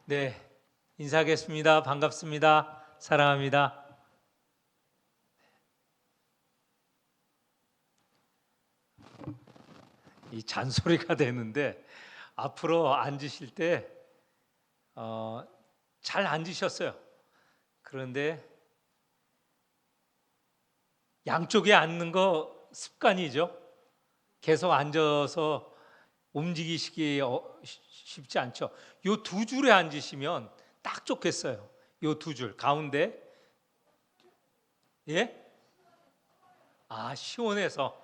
네, 인사하겠습니다. 반갑습니다. 사랑합니다. 이 잔소리가 되는데 앞으로 앉으실 때 잘 앉으셨어요. 그런데 양쪽에 앉는 거 습관이죠. 계속 앉아서 움직이시기 쉽지 않죠. 요 두 줄에 앉으시면 딱 좋겠어요. 요 두 줄 가운데. 예? 시원해서.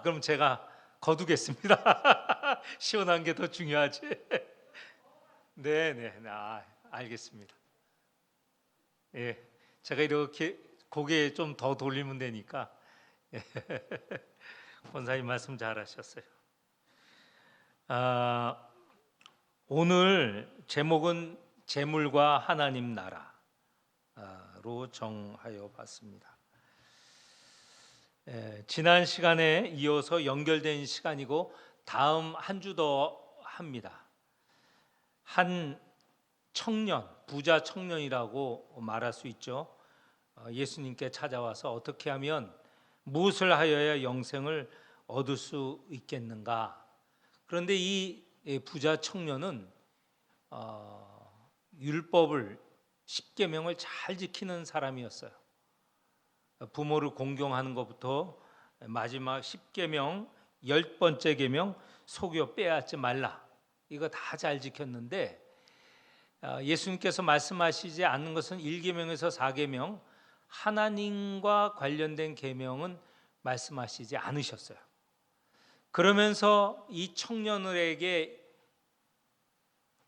그럼 제가 거두겠습니다. 시원한 게 더 중요하지. 네네. 알겠습니다. 예, 제가 이렇게 고개 좀 더 돌리면 되니까. 예. 권사님 말씀 잘하셨어요. 오늘 제목은 재물과 하나님 나라로 정하여 봤습니다. 지난 시간에 이어서 연결된 시간이고 다음 한 주 더 합니다. 한 청년, 부자 청년이라고 말할 수 있죠. 예수님께 찾아와서 어떻게 하면 무엇을 하여야 영생을 얻을 수 있겠는가? 그런데 이 부자 청년은 율법을, 십계명을 잘 지키는 사람이었어요. 부모를 공경하는 것부터 마지막 10계명, 10번째 계명 속여 빼앗지 말라, 이거 다 잘 지켰는데 예수님께서 말씀하시지 않는 것은 1계명에서 4계명, 하나님과 관련된 계명은 말씀하시지 않으셨어요. 그러면서 이 청년에게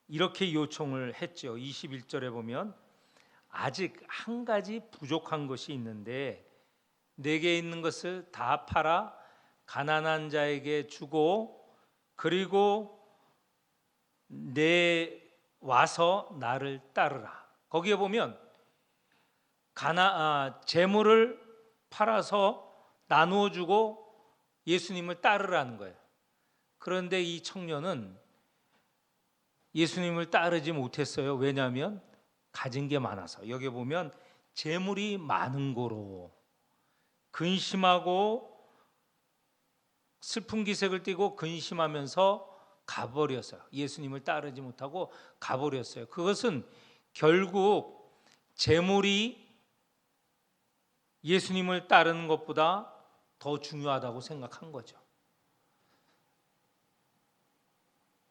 이렇게 요청을 했죠. 21절에 보면 아직 한 가지 부족한 것이 있는데 내게 있는 것을 다 팔아 가난한 자에게 주고 그리고 내 와서 나를 따르라. 거기에 보면 재물을 팔아서 나누어 주고 예수님을 따르라는 거예요. 그런데 이 청년은 예수님을 따르지 못했어요. 왜냐하면 가진 게 많아서. 여기 보면 재물이 많은 고로 근심하고 슬픈 기색을 띠고 근심하면서 가버렸어요. 예수님을 따르지 못하고 가버렸어요. 그것은 결국 재물이 예수님을 따르는 것보다 더 중요하다고 생각한 거죠.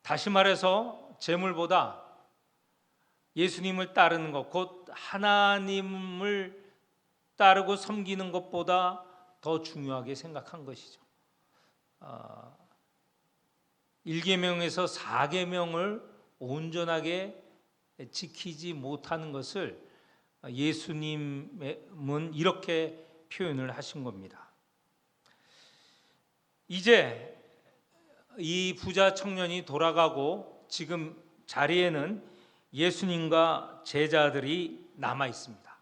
다시 말해서 재물보다 예수님을 따르는 것, 곧 하나님을 따르고 섬기는 것보다 더 중요하게 생각한 것이죠. 1계명에서 4계명을 온전하게 지키지 못하는 것을 예수님은 이렇게 표현을 하신 겁니다. 이제 이 부자 청년이 돌아가고 지금 자리에는 예수님과 제자들이 남아 있습니다.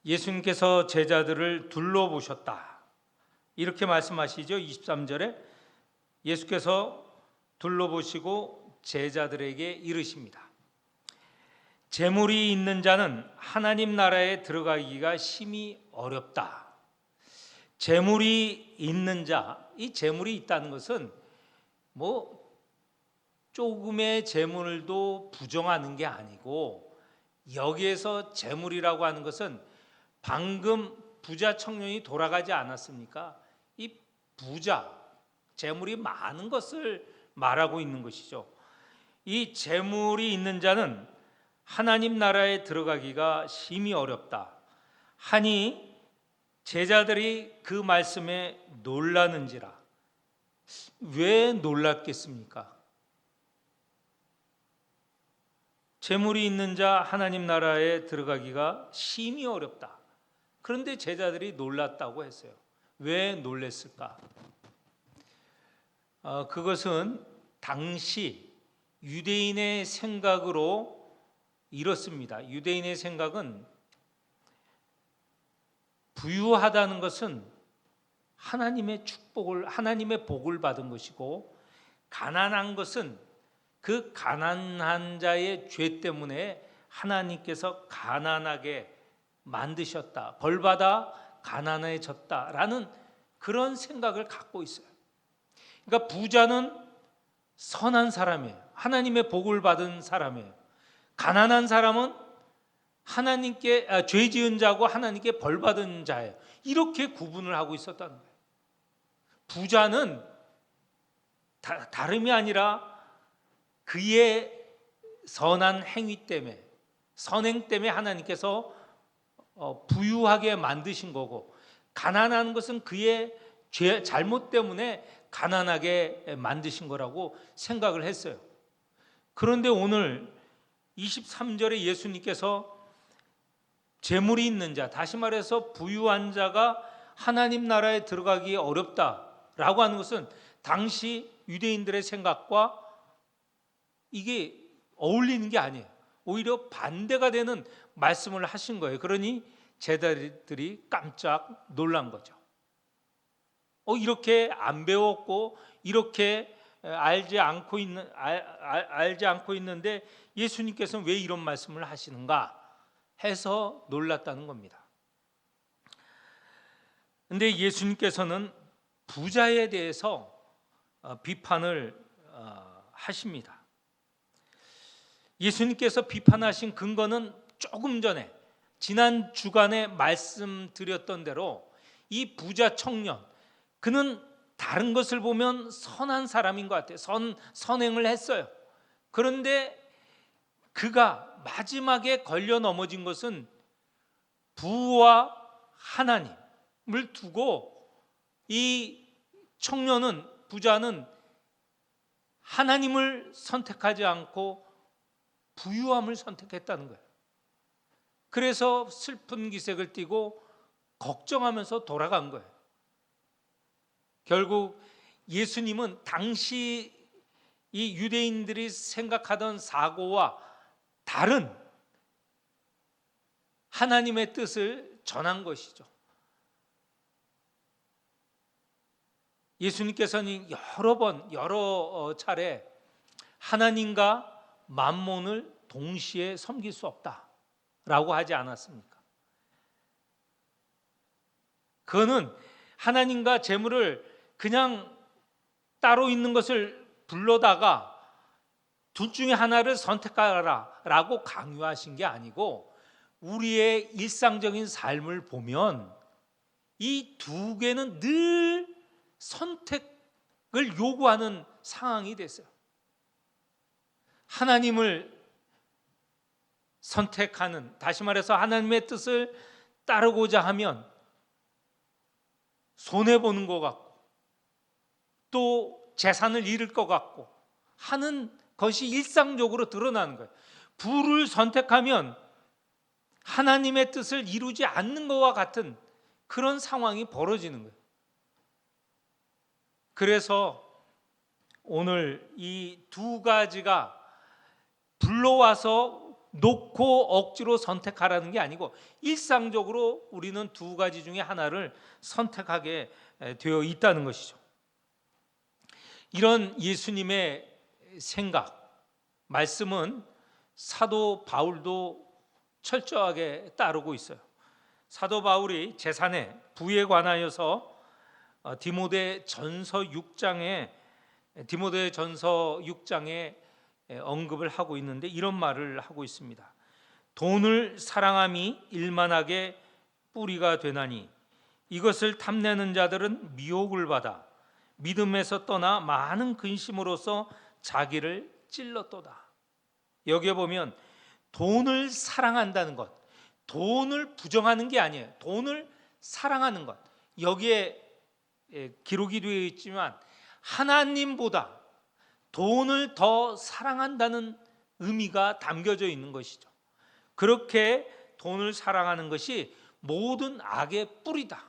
예수님께서 제자들을 둘러보셨다, 이렇게 말씀하시죠. 23절에 예수께서 둘러보시고 제자들에게 이르십니다. 재물이 있는 자는 하나님 나라에 들어가기가 심히 어렵다. 재물이 있는 자, 이 재물이 있다는 것은 조금의 재물도 부정하는 게 아니고, 여기에서 재물이라고 하는 것은 방금 부자 청년이 돌아가지 않았습니까? 이 부자, 재물이 많은 것을 말하고 있는 것이죠. 이 재물이 있는 자는 하나님 나라에 들어가기가 심히 어렵다 하니 제자들이 그 말씀에 놀라는지라. 왜 놀랐겠습니까? 재물이 있는 자 하나님 나라에 들어가기가 심히 어렵다. 그런데 제자들이 놀랐다고 했어요. 왜 놀랐을까? 그것은 당시 유대인의 생각으로 이렇습니다. 유대인의 생각은 부유하다는 것은 하나님의 복을 받은 것이고, 가난한 것은 그 가난한 자의 죄 때문에 하나님께서 가난하게 만드셨다. 벌받아 가난해졌다라는 그런 생각을 갖고 있어요. 그러니까 부자는 선한 사람이에요. 하나님의 복을 받은 사람이에요. 가난한 사람은 하나님께 죄 지은 자고 하나님께 벌 받은 자예요. 이렇게 구분을 하고 있었다는 거예요. 부자는 다름이 아니라 그의 선한 행위 때문에, 선행 때문에 하나님께서 부유하게 만드신 거고, 가난한 것은 그의 잘못 때문에 가난하게 만드신 거라고 생각을 했어요. 그런데 오늘 23절에 예수님께서 재물이 있는 자, 다시 말해서 부유한 자가 하나님 나라에 들어가기 어렵다라고 하는 것은 당시 유대인들의 생각과 이게 어울리는 게 아니에요. 오히려 반대가 되는 말씀을 하신 거예요. 그러니 제자들이 깜짝 놀란 거죠. 이렇게 안 배웠고 이렇게 알지 않고 있는데 예수님께서는 왜 이런 말씀을 하시는가 해서 놀랐다는 겁니다. 근데 예수님께서는 부자에 대해서 비판을 하십니다. 예수님께서 비판하신 근거는 조금 전에 지난 주간에 말씀드렸던 대로 이 부자 청년, 그는 다른 것을 보면 선한 사람인 것 같아요. 선행을 했어요. 그런데 그가 마지막에 걸려 넘어진 것은 부와 하나님을 두고 이 청년은, 부자는 하나님을 선택하지 않고 부유함을 선택했다는 거예요. 그래서 슬픈 기색을 띠고 걱정하면서 돌아간 거예요. 결국 예수님은 당시 이 유대인들이 생각하던 사고와 다른 하나님의 뜻을 전한 것이죠. 예수님께서는 여러 차례 하나님과 만몬을 동시에 섬길 수 없다라고 하지 않았습니까? 그거는 하나님과 재물을 그냥 따로 있는 것을 불러다가 둘 중에 하나를 선택하라라고 강요하신 게 아니고, 우리의 일상적인 삶을 보면 이 두 개는 늘 선택을 요구하는 상황이 됐어요. 하나님을 선택하는, 다시 말해서 하나님의 뜻을 따르고자 하면 손해보는 것 같고 또 재산을 잃을 것 같고 하는 것이 일상적으로 드러나는 거예요. 부를 선택하면 하나님의 뜻을 이루지 않는 것과 같은 그런 상황이 벌어지는 거예요. 그래서 오늘 이 두 가지가 불러와서 놓고 억지로 선택하라는 게 아니고, 일상적으로 우리는 두 가지 중에 하나를 선택하게 되어 있다는 것이죠. 이런 예수님의 생각, 말씀은 사도 바울도 철저하게 따르고 있어요. 사도 바울이 재산의 부에 관하여서 디모데전서 6장에 언급을 하고 있는데 이런 말을 하고 있습니다. 돈을 사랑함이 일만하게 뿌리가 되나니 이것을 탐내는 자들은 미혹을 받아 믿음에서 떠나 많은 근심으로써 자기를 찔렀도다. 여기에 보면 돈을 사랑한다는 것, 돈을 부정하는 게 아니에요. 돈을 사랑하는 것, 여기에 기록이 되어 있지만 하나님보다 돈을 더 사랑한다는 의미가 담겨져 있는 것이죠. 그렇게 돈을 사랑하는 것이 모든 악의 뿌리다.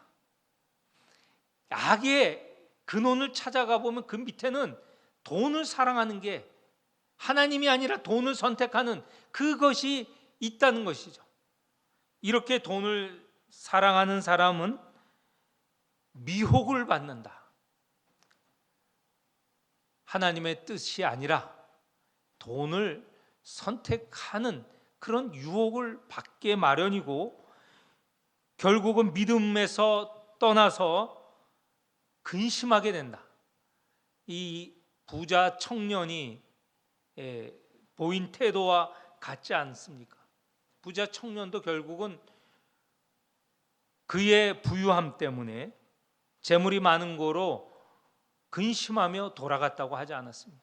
악의 근원을 찾아가 보면 그 밑에는 돈을 사랑하는 게, 하나님이 아니라 돈을 선택하는 그것이 있다는 것이죠. 이렇게 돈을 사랑하는 사람은 미혹을 받는다. 하나님의 뜻이 아니라 돈을 선택하는 그런 유혹을 받게 마련이고, 결국은 믿음에서 떠나서 근심하게 된다. 이 부자 청년이 보인 태도와 같지 않습니까? 부자 청년도 결국은 그의 부유함 때문에 재물이 많은 거로 근심하며 돌아갔다고 하지 않았습니까?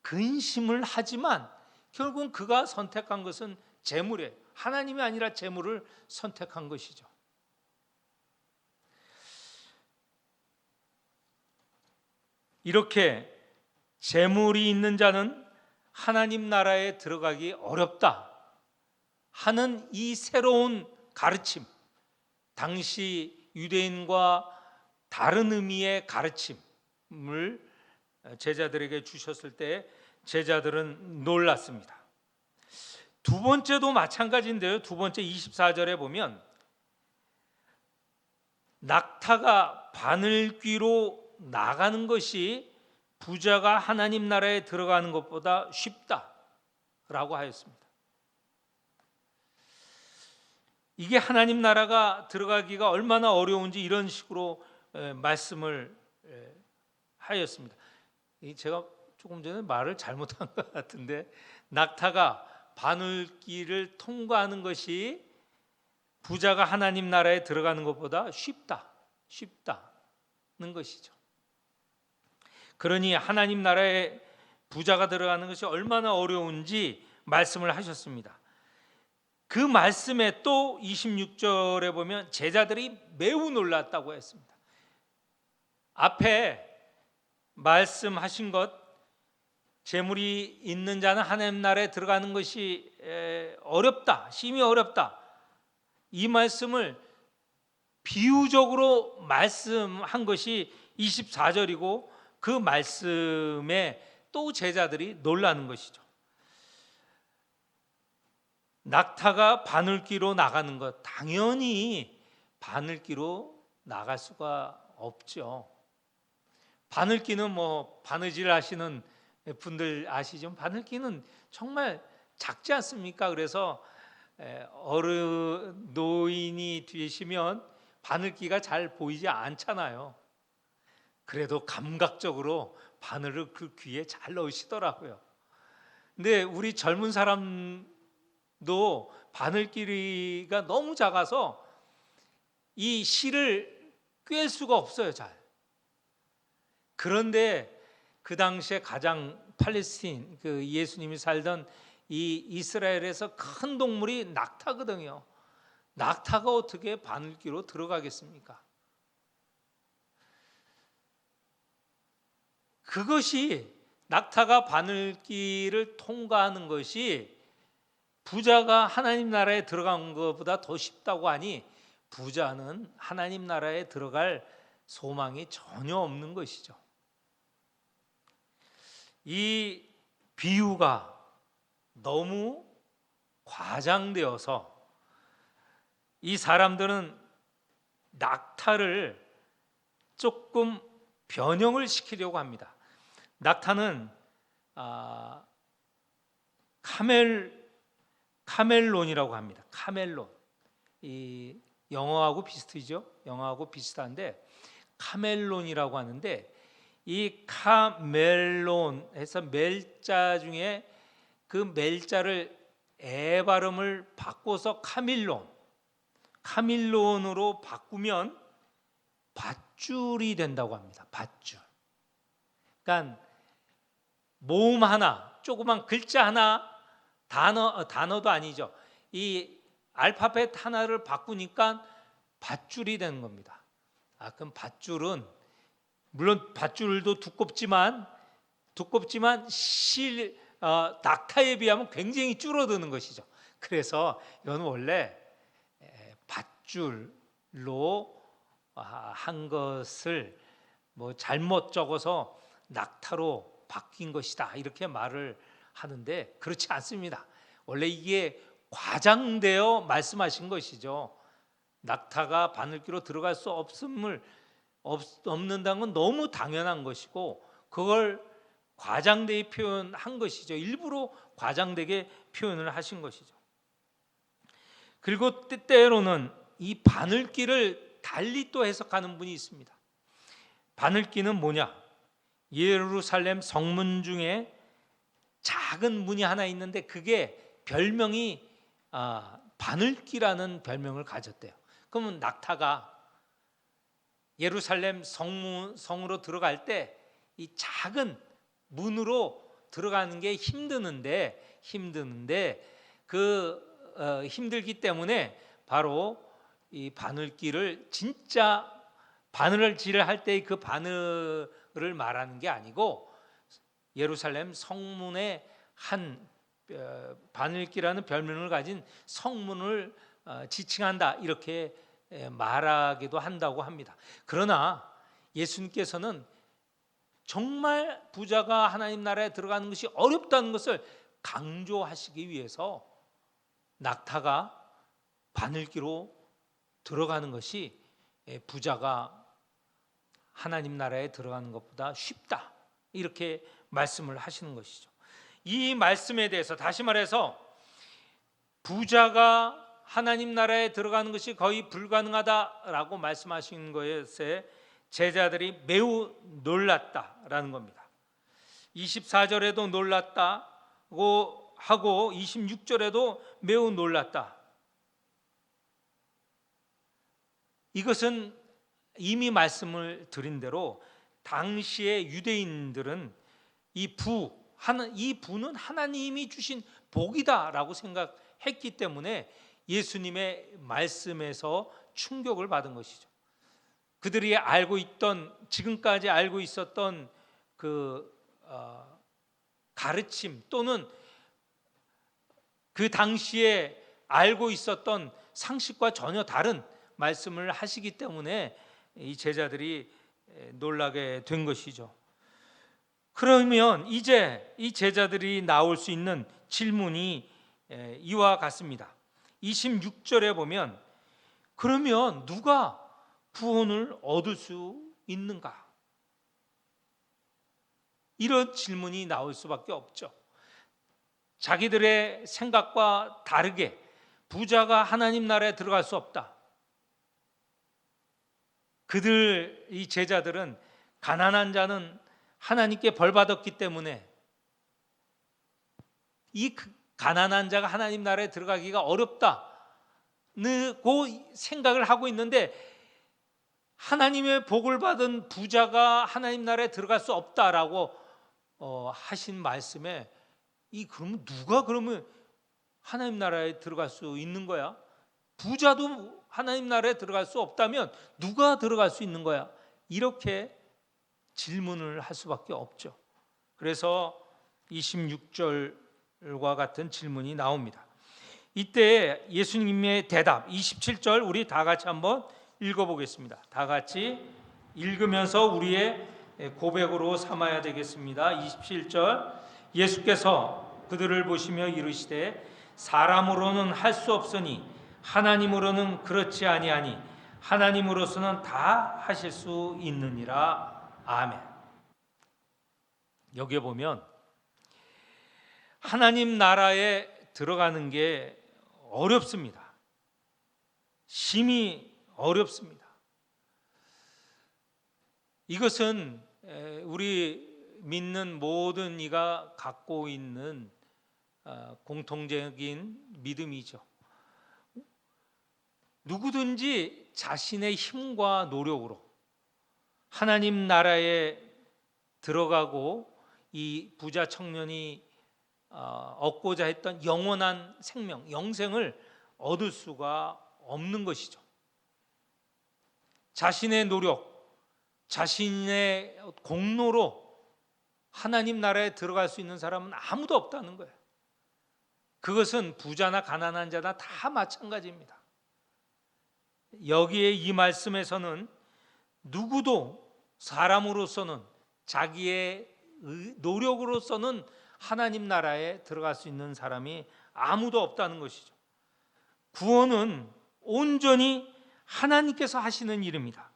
근심을 하지만 결국은 그가 선택한 것은 재물이에요. 하나님이 아니라 재물을 선택한 것이죠. 이렇게 재물이 있는 자는 하나님 나라에 들어가기 어렵다 하는 이 새로운 가르침, 당시 유대인과 다른 의미의 가르침을 제자들에게 주셨을 때 제자들은 놀랐습니다. 두 번째도 마찬가지인데요. 두 번째 24절에 보면 낙타가 바늘귀로 나가는 것이 부자가 하나님 나라에 들어가는 것보다 쉽다라고 하였습니다. 이게 하나님 나라가 들어가기가 얼마나 어려운지 이런 식으로 말씀을 하였습니다. 제가 조금 전에 말을 잘못한 것 같은데, 낙타가 바늘길을 통과하는 것이 부자가 하나님 나라에 들어가는 것보다 쉽다는 것이죠. 그러니 하나님 나라에 부자가 들어가는 것이 얼마나 어려운지 말씀을 하셨습니다. 그 말씀에 또 26절에 보면 제자들이 매우 놀랐다고 했습니다. 앞에 말씀하신 것, 재물이 있는 자는 하나님 나라에 들어가는 것이 어렵다, 심히 어렵다, 이 말씀을 비유적으로 말씀한 것이 24절이고 그 말씀에 또 제자들이 놀라는 것이죠. 낙타가 바늘귀로 나가는 것, 당연히 바늘귀로 나갈 수가 없죠. 바늘귀는 바느질 하시는 분들 아시죠? 바늘귀는 정말 작지 않습니까? 그래서 노인이 되시면 바늘귀가 잘 보이지 않잖아요. 그래도 감각적으로 바늘을 그 귀에 잘 넣으시더라고요. 근데 우리 젊은 사람도 바늘귀가 너무 작아서 이 실을 꿰 수가 없어요, 잘. 그런데 그 당시에 가장 팔레스틴, 그 예수님이 살던 이 이스라엘에서 큰 동물이 낙타거든요. 낙타가 어떻게 바늘귀로 들어가겠습니까? 그것이, 낙타가 바늘귀를 통과하는 것이 부자가 하나님 나라에 들어간 것보다 더 쉽다고 하니 부자는 하나님 나라에 들어갈 소망이 전혀 없는 것이죠. 이 비유가 너무 과장되어서 이 사람들은 낙타를 조금 변형을 시키려고 합니다. 낙타는 카멜론이라고 합니다. 카멜론. 이 영어하고 비슷하죠? 영어하고 비슷한데 카멜론이라고 하는데, 이 카멜론에서 멜자 중에 그 멜자를 에 발음을 바꿔서 카밀론으로 바꾸면 밧줄이 된다고 합니다. 밧줄. 그러니까 모음 하나, 조그만 글자 하나, 단어도 아니죠. 이 알파벳 하나를 바꾸니까 밧줄이 되는 겁니다. 그럼 밧줄은, 물론 밧줄도 두껍지만 낙타에 비하면 굉장히 줄어드는 것이죠. 그래서 이건 원래 밧줄로 한 것을 잘못 적어서 낙타로 바뀐 것이다, 이렇게 말을 하는데 그렇지 않습니다. 원래 이게 과장되어 말씀하신 것이죠. 낙타가 바늘귀로 들어갈 수 없는다는 건 너무 당연한 것이고, 그걸 과장되게 표현한 것이죠. 일부러 과장되게 표현을 하신 것이죠. 그리고 때때로는 이 바늘귀를 달리 또 해석하는 분이 있습니다. 바늘귀는 뭐냐? 예루살렘 성문 중에 작은 문이 하나 있는데 그게 별명이 바늘귀라는 별명을 가졌대요. 그러면 낙타가 예루살렘 성으로 들어갈 때 이 작은 문으로 들어가는 게 힘드는데 힘들기 때문에 바로 이 바늘귀를 진짜 바늘질을 할 때 그 바늘을 말하는 게 아니고 예루살렘 성문의 한 바늘귀라는 별명을 가진 성문을 지칭한다 이렇게 말하기도 한다고 합니다. 그러나 예수님께서는 정말 부자가 하나님 나라에 들어가는 것이 어렵다는 것을 강조하시기 위해서 낙타가 바늘귀로 들어가는 것이 부자가 하나님 나라에 들어가는 것보다 쉽다 이렇게 말씀을 하시는 것이죠. 이 말씀에 대해서 다시 말해서 부자가 하나님 나라에 들어가는 것이 거의 불가능하다라고 말씀하시는 것에 제자들이 매우 놀랐다라는 겁니다. 24절에도 놀랐다고 하고 26절에도 매우 놀랐다. 이것은 이미 말씀을 드린 대로 당시의 유대인들은 이 부는 하나님이 주신 복이다라고 생각했기 때문에 예수님의 말씀에서 충격을 받은 것이죠. 그들이 지금까지 알고 있었던 가르침 또는 그 당시에 알고 있었던 상식과 전혀 다른 말씀을 하시기 때문에 이 제자들이 놀라게 된 것이죠. 그러면 이제 이 제자들이 나올 수 있는 질문이 이와 같습니다. 26절에 보면 그러면 누가 구원을 얻을 수 있는가? 이런 질문이 나올 수밖에 없죠. 자기들의 생각과 다르게 부자가 하나님 나라에 들어갈 수 없다. 이 제자들은 가난한 자는 하나님께 벌 받았기 때문에 이 가난한 자가 하나님 나라에 들어가기가 어렵다고 생각을 하고 있는데 하나님의 복을 받은 부자가 하나님 나라에 들어갈 수 없다라고 하신 말씀에 그러면 누가 하나님 나라에 들어갈 수 있는 거야? 부자도 하나님 나라에 들어갈 수 없다면 누가 들어갈 수 있는 거야? 이렇게 질문을 할 수밖에 없죠. 그래서 26절과 같은 질문이 나옵니다. 이때 예수님의 대답 27절 우리 다 같이 한번 읽어보겠습니다. 다 같이 읽으면서 우리의 고백으로 삼아야 되겠습니다. 27절 예수께서 그들을 보시며 이르시되 사람으로는 할 수 없으니 하나님으로는 그렇지 아니하니 하나님으로서는 다 하실 수 있느니라. 아멘. 여기에 보면 하나님 나라에 들어가는 게 어렵습니다. 심히 어렵습니다. 이것은 우리 믿는 모든 이가 갖고 있는 공통적인 믿음이죠. 누구든지 자신의 힘과 노력으로 하나님 나라에 들어가고 이 부자 청년이 얻고자 했던 영원한 생명, 영생을 얻을 수가 없는 것이죠. 자신의 노력, 자신의 공로로 하나님 나라에 들어갈 수 있는 사람은 아무도 없다는 거예요. 그것은 부자나 가난한 자나 다 마찬가지입니다. 여기에 이 말씀에서는 누구도 사람으로서는 자기의 노력으로서는 하나님 나라에 들어갈 수 있는 사람이 아무도 없다는 것이죠. 구원은 온전히 하나님께서 하시는 일입니다.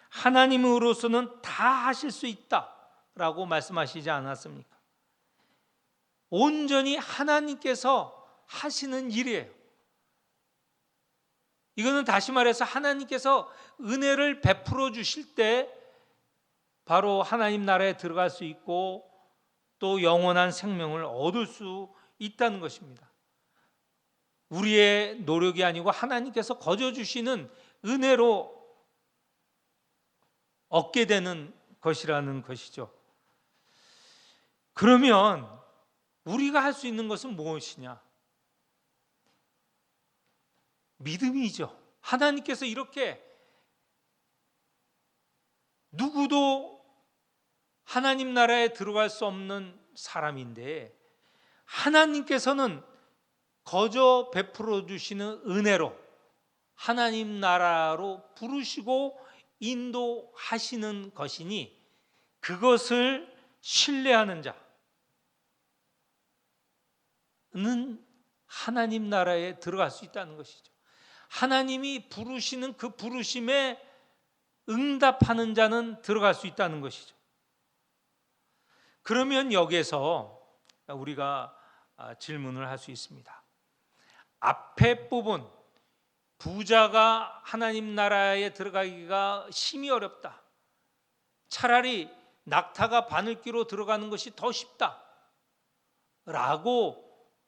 하나님으로서는 다 하실 수 있다 라고 말씀하시지 않았습니까? 온전히 하나님께서 하시는 일이에요. 이거는 다시 말해서 하나님께서 은혜를 베풀어 주실 때 바로 하나님 나라에 들어갈 수 있고 또 영원한 생명을 얻을 수 있다는 것입니다. 우리의 노력이 아니고 하나님께서 거저 주시는 은혜로 얻게 되는 것이라는 것이죠. 그러면 우리가 할 수 있는 것은 무엇이냐? 믿음이죠. 하나님께서 이렇게 누구도 하나님 나라에 들어갈 수 없는 사람인데 하나님께서는 거저 베풀어 주시는 은혜로 하나님 나라로 부르시고 인도하시는 것이니 그것을 신뢰하는 자는 하나님 나라에 들어갈 수 있다는 것이죠. 하나님이 부르시는 그 부르심에 응답하는 자는 들어갈 수 있다는 것이죠. 그러면 여기에서 우리가 질문을 할 수 있습니다. 앞에 부분, 부자가 하나님 나라에 들어가기가 심히 어렵다. 차라리 낙타가 바늘귀로 들어가는 것이 더 쉽다. 라고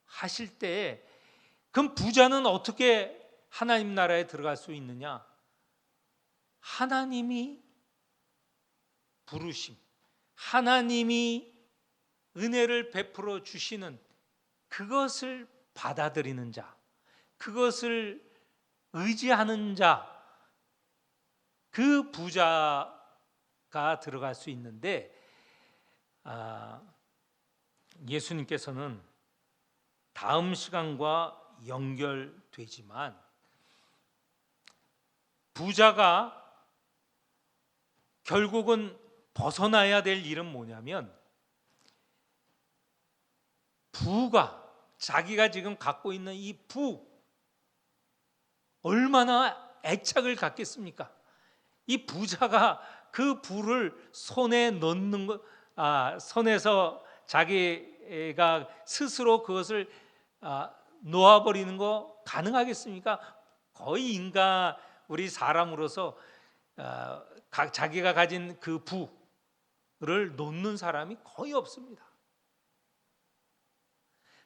하실 때 그럼 부자는 어떻게 하나님 나라에 들어갈 수 있느냐? 하나님이 부르심, 하나님이 은혜를 베풀어 주시는 그것을 받아들이는 자, 그것을 의지하는 자, 그 부자가 들어갈 수 있는데 예수님께서는 다음 시간과 연결되지만 부자가 결국은 벗어나야 될 일은 뭐냐면 부가 자기가 지금 갖고 있는 이 부 얼마나 애착을 갖겠습니까? 이 부자가 그 부를 손에 넣는 것, 손에서 자기가 스스로 그것을 놓아버리는 거 가능하겠습니까? 거의 인간 우리 사람으로서 자기가 가진 그 부를 놓는 사람이 거의 없습니다.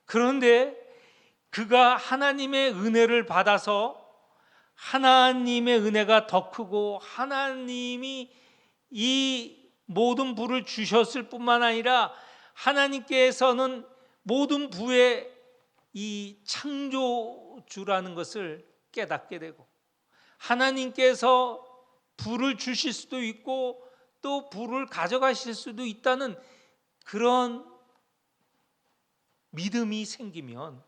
그런데 그가 하나님의 은혜를 받아서 하나님의 은혜가 더 크고 하나님이 이 모든 부를 주셨을 뿐만 아니라 하나님께서는 모든 부의 이 창조주라는 것을 깨닫게 되고 하나님께서 부를 주실 수도 있고 또 부를 가져가실 수도 있다는 그런 믿음이 생기면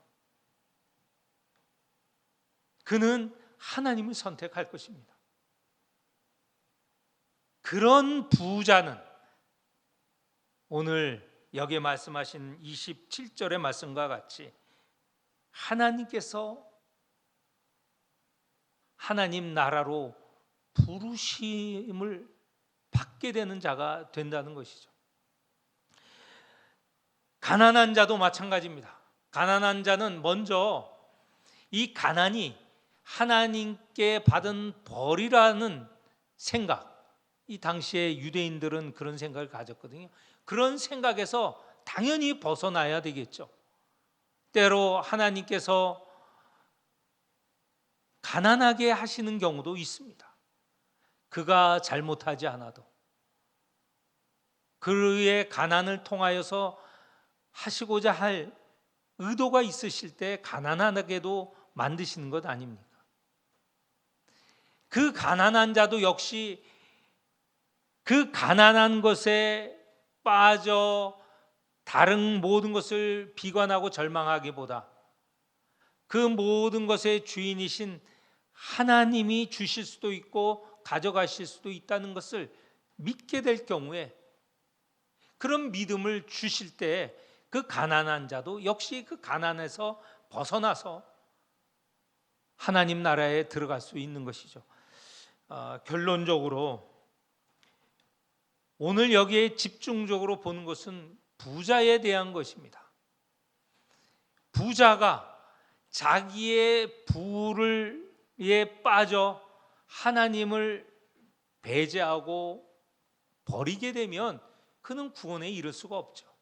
그는 하나님을 선택할 것입니다. 그런 부자는 오늘 여기에 말씀하신 27절의 말씀과 같이 하나님께서 하나님 나라로 부르심을 받게 되는 자가 된다는 것이죠. 가난한 자도 마찬가지입니다. 가난한 자는 먼저 이 가난이 하나님께 받은 벌이라는 생각, 이 당시에 유대인들은 그런 생각을 가졌거든요. 그런 생각에서 당연히 벗어나야 되겠죠. 때로 하나님께서 가난하게 하시는 경우도 있습니다. 그가 잘못하지 않아도 그의 가난을 통하여서 하시고자 할 의도가 있으실 때 가난하게도 만드시는 것 아닙니까? 그 가난한 자도 역시 그 가난한 것에 빠져 다른 모든 것을 비관하고 절망하기보다 그 모든 것의 주인이신 하나님이 주실 수도 있고 가져가실 수도 있다는 것을 믿게 될 경우에 그런 믿음을 주실 때 그 가난한 자도 역시 그 가난에서 벗어나서 하나님 나라에 들어갈 수 있는 것이죠. 결론적으로 오늘 여기에 집중적으로 보는 것은 부자에 대한 것입니다. 부자가 자기의 부에 빠져 하나님을 배제하고 버리게 되면 그는 구원에 이를 수가 없죠.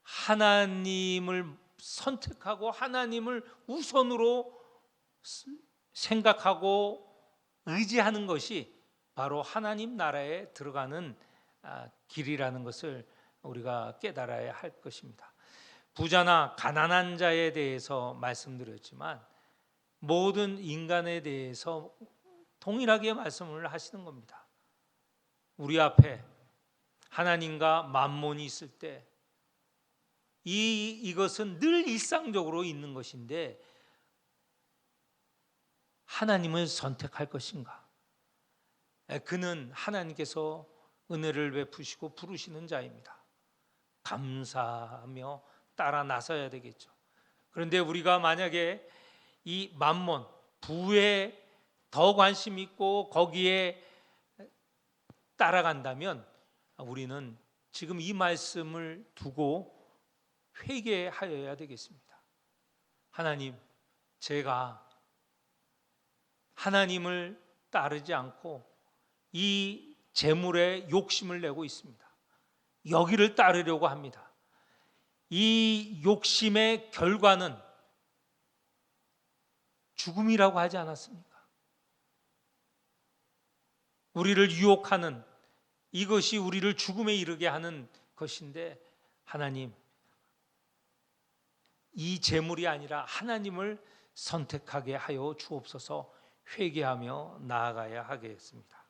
하나님을 선택하고 하나님을 우선으로 생각하고 의지하는 것이 바로 하나님 나라에 들어가는 길이라는 것을 우리가 깨달아야 할 것입니다. 부자나 가난한 자에 대해서 말씀드렸지만 모든 인간에 대해서 동일하게 말씀을 하시는 겁니다. 우리 앞에 하나님과 만몬이 있을 때 이것은 늘 일상적으로 있는 것인데 하나님을 선택할 것인가? 그는 하나님께서 은혜를 베푸시고 부르시는 자입니다. 감사하며 따라 나서야 되겠죠. 그런데 우리가 만약에 이 만몬, 부에 더 관심 있고 거기에 따라간다면 우리는 지금 이 말씀을 두고 회개하여야 되겠습니다. 하나님, 제가 하나님을 따르지 않고 이 재물에 욕심을 내고 있습니다. 여기를 따르려고 합니다. 이 욕심의 결과는 죽음이라고 하지 않았습니까? 우리를 유혹하는 이것이 우리를 죽음에 이르게 하는 것인데 하나님, 이 재물이 아니라 하나님을 선택하게 하여 주옵소서. 회개하며 나아가야 하겠습니다.